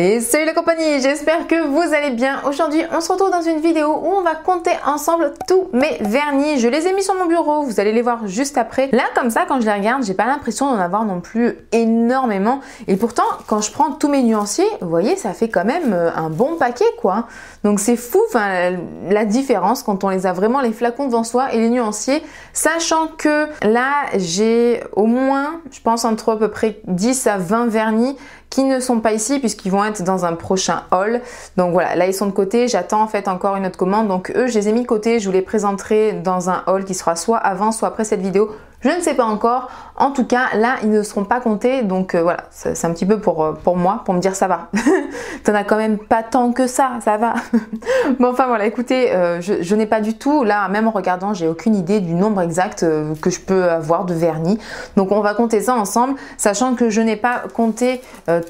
Et salut la compagnie, j'espère que vous allez bien. Aujourd'hui, on se retrouve dans une vidéo où on va compter ensemble tous mes vernis. Je les ai mis sur mon bureau, vous allez les voir juste après. Là, comme ça, quand je les regarde, j'ai pas l'impression d'en avoir non plus énormément. Et pourtant, quand je prends tous mes nuanciers, vous voyez, ça fait quand même un bon paquet, quoi. Donc c'est fou, la différence quand on les a vraiment les flacons devant soi et les nuanciers. Sachant que là, j'ai au moins, je pense, entre à peu près 10 à 20 vernis qui ne sont pas ici puisqu'ils vont être dans un prochain haul. Donc voilà, là ils sont de côté, j'attends en fait encore une autre commande. Donc eux, je les ai mis de côté, je vous les présenterai dans un haul qui sera soit avant, soit après cette vidéo. Je ne sais pas encore. En tout cas, là, ils ne seront pas comptés. Donc voilà, c'est un petit peu pour moi, pour me dire ça va. T'en as quand même pas tant que ça va. Bon, enfin voilà, écoutez, je n'ai pas du tout, là, même en regardant, j'ai aucune idée du nombre exact que je peux avoir de vernis. Donc on va compter ça ensemble, sachant que je n'ai pas compté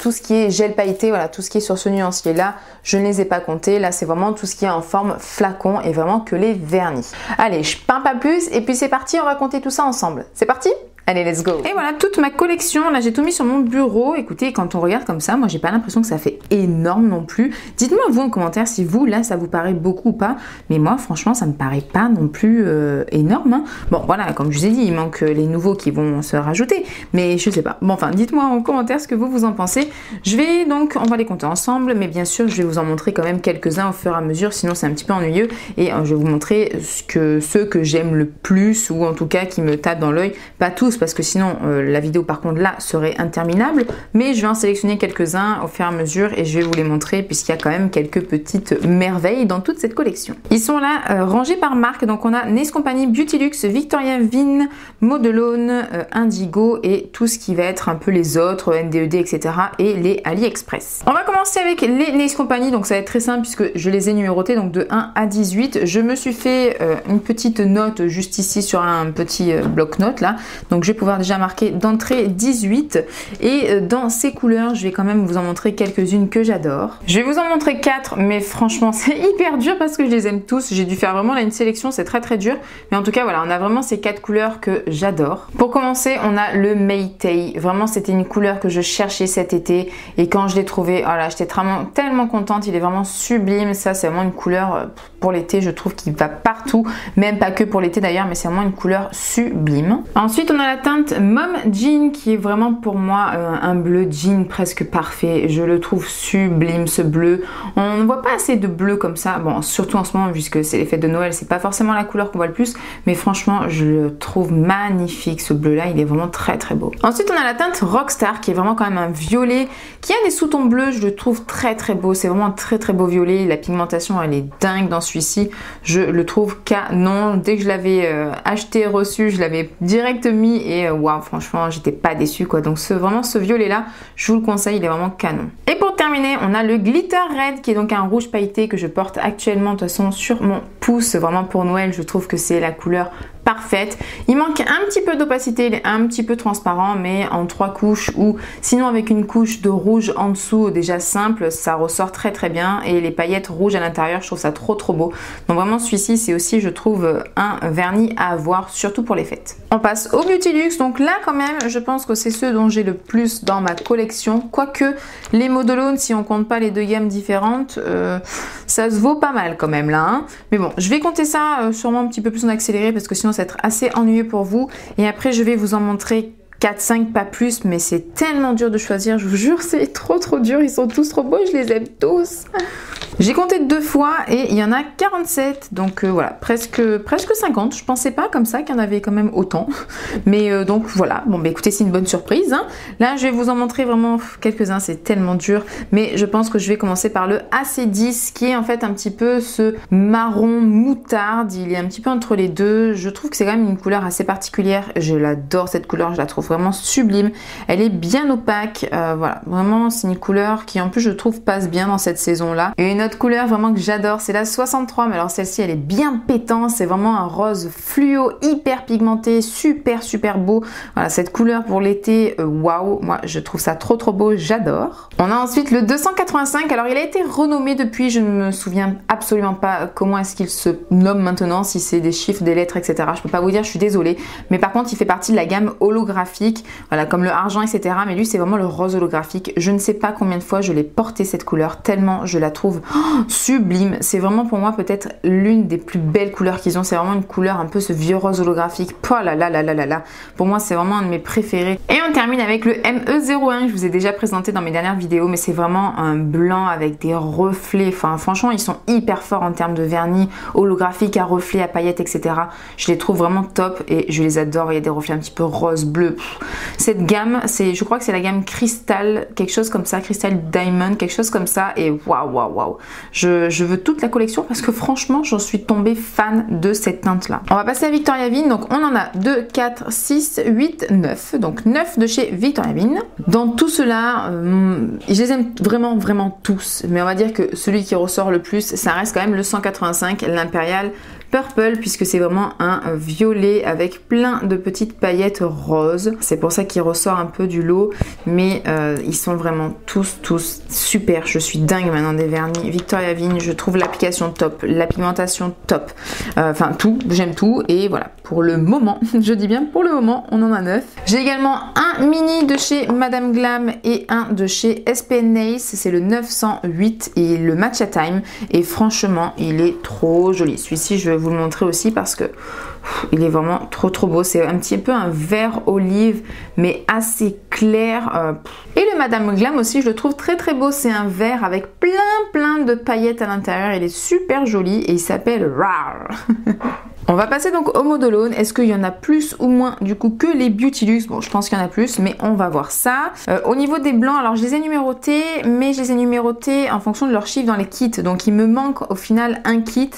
tout ce qui est gel pailleté, voilà, tout ce qui est sur ce nuancier là, je ne les ai pas comptés. Là, c'est vraiment tout ce qui est en forme flacon et vraiment que les vernis. Allez, je peins pas plus et puis c'est parti, on va compter tout ça ensemble. C'est parti ? Allez, let's go! Et voilà, toute ma collection, là j'ai tout mis sur mon bureau. Écoutez, quand on regarde comme ça, moi j'ai pas l'impression que ça fait énorme non plus. Dites-moi vous en commentaire si vous, là, ça vous paraît beaucoup ou pas. Mais moi, franchement, ça me paraît pas non plus énorme. Hein. Bon, voilà, comme je vous ai dit, il manque les nouveaux qui vont se rajouter. Mais je sais pas. Bon, enfin, dites-moi en commentaire ce que vous en pensez. Je vais donc, on va les compter ensemble. Mais bien sûr, je vais vous en montrer quand même quelques-uns au fur et à mesure. Sinon, c'est un petit peu ennuyeux. Et je vais vous montrer ceux que j'aime le plus ou en tout cas qui me tapent dans l'œil. Pas tous, parce que sinon la vidéo par contre là serait interminable, mais je vais en sélectionner quelques-uns au fur et à mesure et je vais vous les montrer puisqu'il y a quand même quelques petites merveilles dans toute cette collection. Ils sont là rangés par marque, donc on a Nails Company, Beauty Luxe, Victoria Vin, Modelone, Indigo et tout ce qui va être un peu les autres, NDED, etc. et les AliExpress. On va commencer avec les Nails Company, donc ça va être très simple puisque je les ai numérotés donc de 1 à 18. Je me suis fait une petite note juste ici sur un petit bloc-notes là, donc je vais pouvoir déjà marquer d'entrée 18 et dans ces couleurs je vais quand même vous en montrer quelques-unes que j'adore. Je vais vous en montrer 4 mais franchement c'est hyper dur parce que je les aime tous. J'ai dû faire vraiment là une sélection, c'est très dur, mais en tout cas voilà, on a vraiment ces 4 couleurs que j'adore. Pour commencer, on a le Maytay. Vraiment c'était une couleur que je cherchais cet été et quand je l'ai trouvé, voilà, j'étais tellement contente. Il est vraiment sublime. Ça c'est vraiment une couleur pour l'été, je trouve qu'il va partout, même pas que pour l'été d'ailleurs, mais c'est vraiment une couleur sublime. Ensuite on a la teinte Mom Jean qui est vraiment pour moi un bleu jean presque parfait. Je le trouve sublime ce bleu. On ne voit pas assez de bleu comme ça. Bon, surtout en ce moment puisque c'est les fêtes de Noël, c'est pas forcément la couleur qu'on voit le plus, mais franchement je le trouve magnifique ce bleu là. Il est vraiment très beau. Ensuite on a la teinte Rockstar qui est vraiment quand même un violet qui a des sous-tons bleus. Je le trouve très beau. C'est vraiment un très beau violet. La pigmentation elle est dingue dans celui-ci. Je le trouve canon. Dès que je l'avais acheté, reçu, je l'avais direct mis et waouh, franchement j'étais pas déçue quoi. Donc vraiment ce violet là, je vous le conseille, il est vraiment canon. Et pour terminer, on a le Glitter Red qui est donc un rouge pailleté que je porte actuellement de toute façon sur mon pouce. Vraiment pour Noël, je trouve que c'est la couleur parfaite. Il manque un petit peu d'opacité, il est un petit peu transparent, mais en 3 couches ou sinon avec une couche de rouge en dessous déjà simple, ça ressort très bien et les paillettes rouges à l'intérieur, je trouve ça trop beau. Donc vraiment celui-ci c'est aussi je trouve un vernis à avoir, surtout pour les fêtes. On passe au Beauty Luxe, donc là quand même je pense que c'est ceux dont j'ai le plus dans ma collection, quoique les Modelone, si on compte pas les 2 gammes différentes, ça se vaut pas mal quand même là, hein. Mais bon, je vais compter ça sûrement un petit peu plus en accéléré parce que sinon ça va être assez ennuyeux pour vous et après je vais vous en montrer 4-5 pas plus, mais c'est tellement dur de choisir, je vous jure c'est trop dur, ils sont tous trop beaux, je les aime tous. J'ai compté 2 fois et il y en a 47, donc voilà, presque 50. Je pensais pas comme ça qu'il y en avait quand même autant, mais donc voilà. Bon bah écoutez, c'est une bonne surprise, hein. Là je vais vous en montrer vraiment quelques-uns, c'est tellement dur, mais je pense que je vais commencer par le AC10 qui est en fait un petit peu ce marron moutarde, il est un petit peu entre les deux. Je trouve que c'est quand même une couleur assez particulière, je l'adore cette couleur, je la trouve vraiment sublime, elle est bien opaque, voilà, vraiment c'est une couleur qui en plus je trouve passe bien dans cette saison là. Et une autre autre couleur vraiment que j'adore, c'est la 63, mais alors celle-ci elle est bien pétante, c'est vraiment un rose fluo hyper pigmenté, super beau. Voilà, cette couleur pour l'été, waouh, moi je trouve ça trop beau, j'adore. On a ensuite le 285, alors il a été renommé depuis, je ne me souviens absolument pas comment est-ce qu'il se nomme maintenant, si c'est des chiffres, des lettres, etc. Je peux pas vous dire, je suis désolée, mais par contre il fait partie de la gamme holographique, voilà, comme le argent, etc. Mais lui c'est vraiment le rose holographique. Je ne sais pas combien de fois je l'ai porté cette couleur, tellement je la trouve sublime. C'est vraiment pour moi peut-être l'une des plus belles couleurs qu'ils ont. C'est vraiment une couleur un peu ce vieux rose holographique. Oh là là là là là là. Pour moi c'est vraiment un de mes préférés. Et on termine avec le ME01. Je vous ai déjà présenté dans mes dernières vidéos, mais c'est vraiment un blanc avec des reflets. Enfin franchement ils sont hyper forts en termes de vernis holographique à reflets, à paillettes, etc. Je les trouve vraiment top et je les adore. Il y a des reflets un petit peu rose, bleu. Cette gamme, je crois que c'est la gamme Crystal, quelque chose comme ça, Crystal Diamond, quelque chose comme ça. Et waouh. Je veux toute la collection parce que franchement, j'en suis tombée fan de cette teinte-là. On va passer à Victoria Vin. Donc, on en a 2, 4, 6, 8, 9. Donc, 9 de chez Victoria Vin. Dans tout cela, je les aime vraiment tous. Mais on va dire que celui qui ressort le plus, ça reste quand même le 185, l'Impérial Purple, puisque c'est vraiment un violet avec plein de petites paillettes roses. C'est pour ça qu'il ressort un peu du lot, mais ils sont vraiment tous super. Je suis dingue maintenant des vernis Victoria Vin. Je trouve l'application top, la pigmentation top, enfin tout, j'aime tout. Et voilà, pour le moment, je dis bien pour le moment, on en a 9. J'ai également un mini de chez Madame Glam et un de chez SPN Nails, c'est le 908 et le Matcha Time, et franchement il est trop joli. Celui-ci je vais vous le montrer aussi parce que il est vraiment trop beau. C'est un petit peu un vert olive mais assez clair. Et le Madame Glam aussi je le trouve très beau. C'est un vert avec plein de paillettes à l'intérieur. Il est super joli et il s'appelle Rar. On va passer donc au Modelone. Est-ce qu'il y en a plus ou moins du coup que les Beauty-Luxe? Bon, je pense qu'il y en a plus, mais on va voir ça. Au niveau des blancs, alors je les ai numérotés, mais je les ai numérotés en fonction de leur chiffre dans les kits. Donc il me manque au final un kit.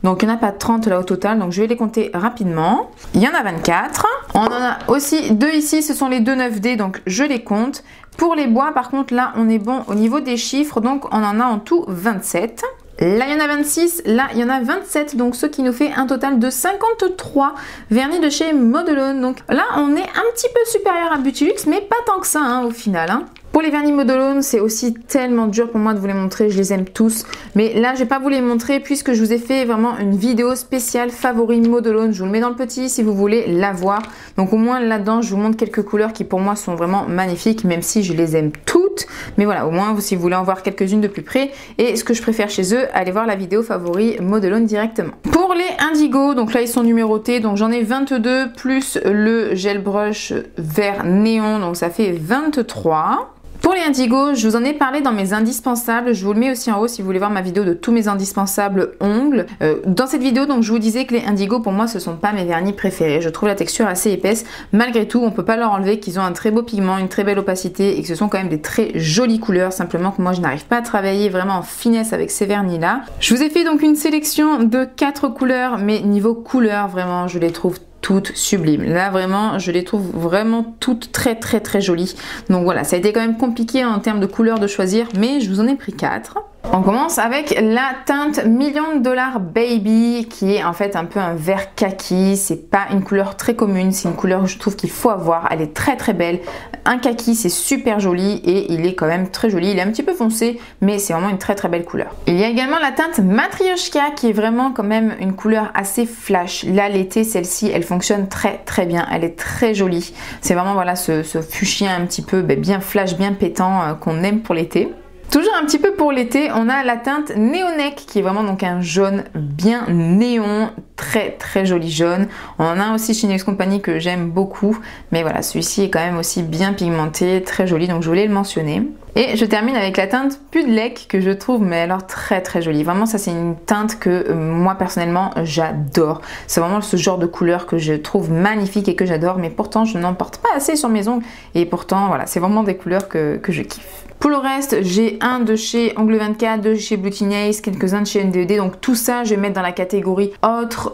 Donc il n'y en a pas 30 là au total, donc je vais les compter rapidement. Il y en a 24. On en a aussi 2 ici, ce sont les 2 9D, donc je les compte. Pour les bois, par contre, là on est bon au niveau des chiffres, donc on en a en tout 27. Là, il y en a 26, là, il y en a 27, donc ce qui nous fait un total de 53 vernis de chez Modelone. Donc là, on est un petit peu supérieur à Beauty-Luxe, mais pas tant que ça, hein, au final. Hein. Pour les vernis Modelone, c'est aussi tellement dur pour moi de vous les montrer, je les aime tous. Mais là, je vais pas vous les montrer puisque je vous ai fait vraiment une vidéo spéciale favori Modelone. Je vous le mets dans le petit si vous voulez la voir. Donc au moins là-dedans, je vous montre quelques couleurs qui pour moi sont vraiment magnifiques, même si je les aime toutes. Mais voilà, au moins si vous voulez en voir quelques-unes de plus près. Et ce que je préfère chez eux, allez voir la vidéo favori Modelone directement. Pour les Indigo, donc là ils sont numérotés. Donc j'en ai 22 plus le gel brush vert néon, donc ça fait 23. Pour les Indigo, je vous en ai parlé dans mes indispensables, je vous le mets aussi en haut si vous voulez voir ma vidéo de tous mes indispensables ongles. Dans cette vidéo, donc je vous disais que les Indigo pour moi ce sont pas mes vernis préférés, je trouve la texture assez épaisse. Malgré tout, on peut pas leur enlever qu'ils ont un très beau pigment, une très belle opacité et que ce sont quand même des très jolies couleurs, simplement que moi je n'arrive pas à travailler vraiment en finesse avec ces vernis là. Je vous ai fait donc une sélection de 4 couleurs, mais niveau couleur vraiment je les trouve toutes sublimes. Là vraiment je les trouve vraiment toutes très jolies. Donc voilà, ça a été quand même compliqué en termes de couleurs de choisir, mais je vous en ai pris 4. On commence avec la teinte $1 000 000 Baby qui est en fait un peu un vert kaki. C'est pas une couleur très commune, c'est une couleur que je trouve qu'il faut avoir. Elle est très belle. Un kaki, c'est super joli et il est quand même très joli. Il est un petit peu foncé, mais c'est vraiment une très belle couleur. Il y a également la teinte Matryoshka qui est vraiment quand même une couleur assez flash. Là l'été, celle-ci, elle fonctionne très bien. Elle est très jolie. C'est vraiment voilà ce fuchsia un petit peu bien flash, bien pétant qu'on aime pour l'été. Toujours un petit peu pour l'été, on a la teinte Neonek qui est vraiment donc un jaune bien néon, très joli jaune. On en a aussi chez Next Company que j'aime beaucoup, mais voilà, celui-ci est quand même aussi bien pigmenté, très joli, donc je voulais le mentionner. Et je termine avec la teinte Pudlec que je trouve mais alors très jolie. Vraiment ça c'est une teinte que moi personnellement j'adore. C'est vraiment ce genre de couleur que je trouve magnifique et que j'adore, mais pourtant je n'en porte pas assez sur mes ongles et pourtant voilà, c'est vraiment des couleurs que je kiffe. Pour le reste, j'ai un de chez Angle 24, deux de chez Beauty Nails, quelques-uns de chez NDED. Donc tout ça, je vais mettre dans la catégorie autre,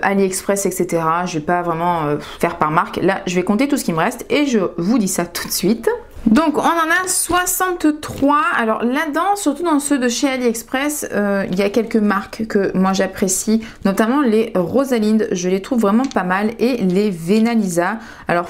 AliExpress, etc. Je vais pas vraiment faire par marque. Là, je vais compter tout ce qui me reste et je vous dis ça tout de suite. Donc on en a 63. Alors là-dedans, surtout dans ceux de chez AliExpress, il y a quelques marques que moi j'apprécie, notamment les Rosalind, je les trouve vraiment pas mal, et les Venalisa. Alors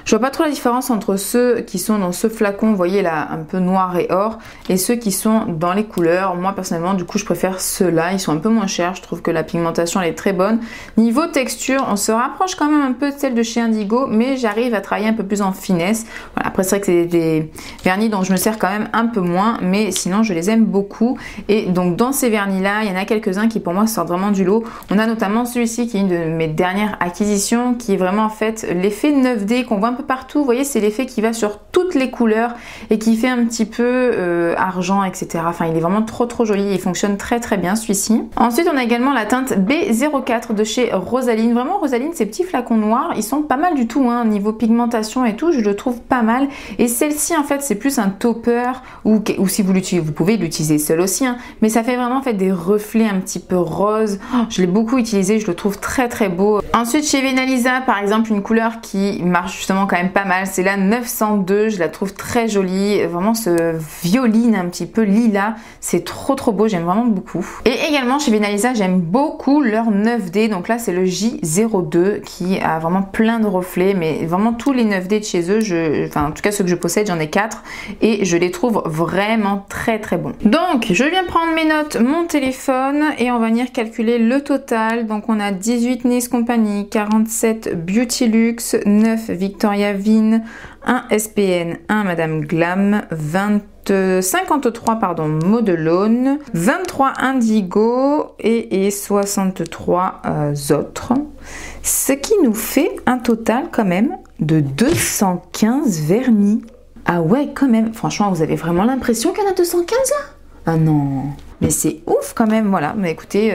je vois pas trop la différence entre ceux qui sont dans ce flacon, vous voyez là, un peu noir et or, et ceux qui sont dans les couleurs. Moi personnellement, du coup, je préfère ceux-là. Ils sont un peu moins chers. Je trouve que la pigmentation elle est très bonne. Niveau texture, on se rapproche quand même un peu de celle de chez Indigo, mais j'arrive à travailler un peu plus en finesse. Voilà, après c'est vrai que c'est des vernis dont je me sers quand même un peu moins, mais sinon je les aime beaucoup. Et donc dans ces vernis-là, il y en a quelques-uns qui pour moi sortent vraiment du lot. On a notamment celui-ci qui est une de mes dernières acquisitions, qui est vraiment en fait l'effet 9D qu'on voit un peu partout. Vous voyez, c'est l'effet qui va sur toutes les couleurs et qui fait un petit peu argent, etc. Enfin, il est vraiment trop joli. Il fonctionne très bien celui-ci. Ensuite, on a également la teinte B04 de chez Rosalind. Vraiment, Rosalind, ces petits flacons noirs, ils sont pas mal du tout, hein, niveau pigmentation et tout. Je le trouve pas mal. Et celle-ci, en fait, c'est plus un topper ou si vous l'utilisez, vous pouvez l'utiliser seul aussi, hein, mais ça fait vraiment en fait des reflets un petit peu rose. Oh, je l'ai beaucoup utilisé, je le trouve très beau. Ensuite, chez Venalisa, par exemple, une couleur qui marche justement quand même pas mal, c'est la 902. Je la trouve très jolie, vraiment ce violine un petit peu lilas, c'est trop beau, j'aime vraiment beaucoup. Et également chez Venalisa, j'aime beaucoup leur 9D, donc là c'est le J02 qui a vraiment plein de reflets, mais vraiment tous les 9D de chez eux, enfin en tout cas ceux que je possède, j'en ai 4 et je les trouve vraiment très bons. Donc je viens prendre mes notes, mon téléphone, et on va venir calculer le total. Donc on a 18 Nice Company, 47 Beauty Luxe, 9 Victoria Vin, 1 SPN, 1 Madame Glam, 53 pardon Modelone, 23 Indigo et 63 autres, ce qui nous fait un total quand même de 215 vernis. Ah ouais, quand même, franchement, vous avez vraiment l'impression qu'il y en a 215 là? Ah non, mais c'est ouf quand même. Voilà, mais écoutez,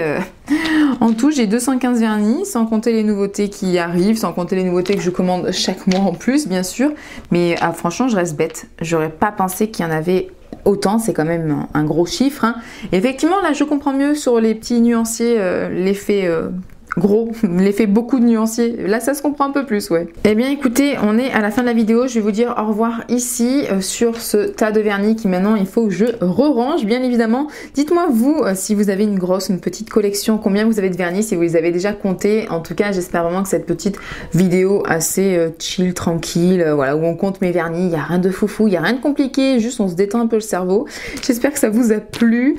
en tout j'ai 215 vernis, sans compter les nouveautés qui arrivent, sans compter les nouveautés que je commande chaque mois en plus, bien sûr. Mais franchement, je reste bête, j'aurais pas pensé qu'il y en avait autant, c'est quand même un gros chiffre, hein. Effectivement, là je comprends mieux sur les petits nuanciers, l'effet gros, l'effet beaucoup de nuanciers, là ça se comprend un peu plus, ouais. Eh bien écoutez, on est à la fin de la vidéo, je vais vous dire au revoir ici sur ce tas de vernis qui maintenant il faut que je re-range, bien évidemment. Dites-moi vous si vous avez une grosse, une petite collection, combien vous avez de vernis, si vous les avez déjà comptés. En tout cas, j'espère vraiment que cette petite vidéo assez chill, tranquille, voilà, où on compte mes vernis, il n'y a rien de foufou, il n'y a rien de compliqué, juste on se détend un peu le cerveau. J'espère que ça vous a plu.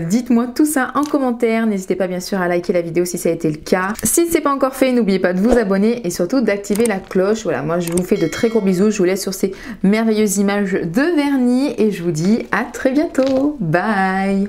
Dites-moi tout ça en commentaire, n'hésitez pas bien sûr à liker la vidéo si ça a été le cas. Si ce n'est pas encore fait, n'oubliez pas de vous abonner et surtout d'activer la cloche. Voilà, moi je vous fais de très gros bisous, je vous laisse sur ces merveilleuses images de vernis et je vous dis à très bientôt. Bye!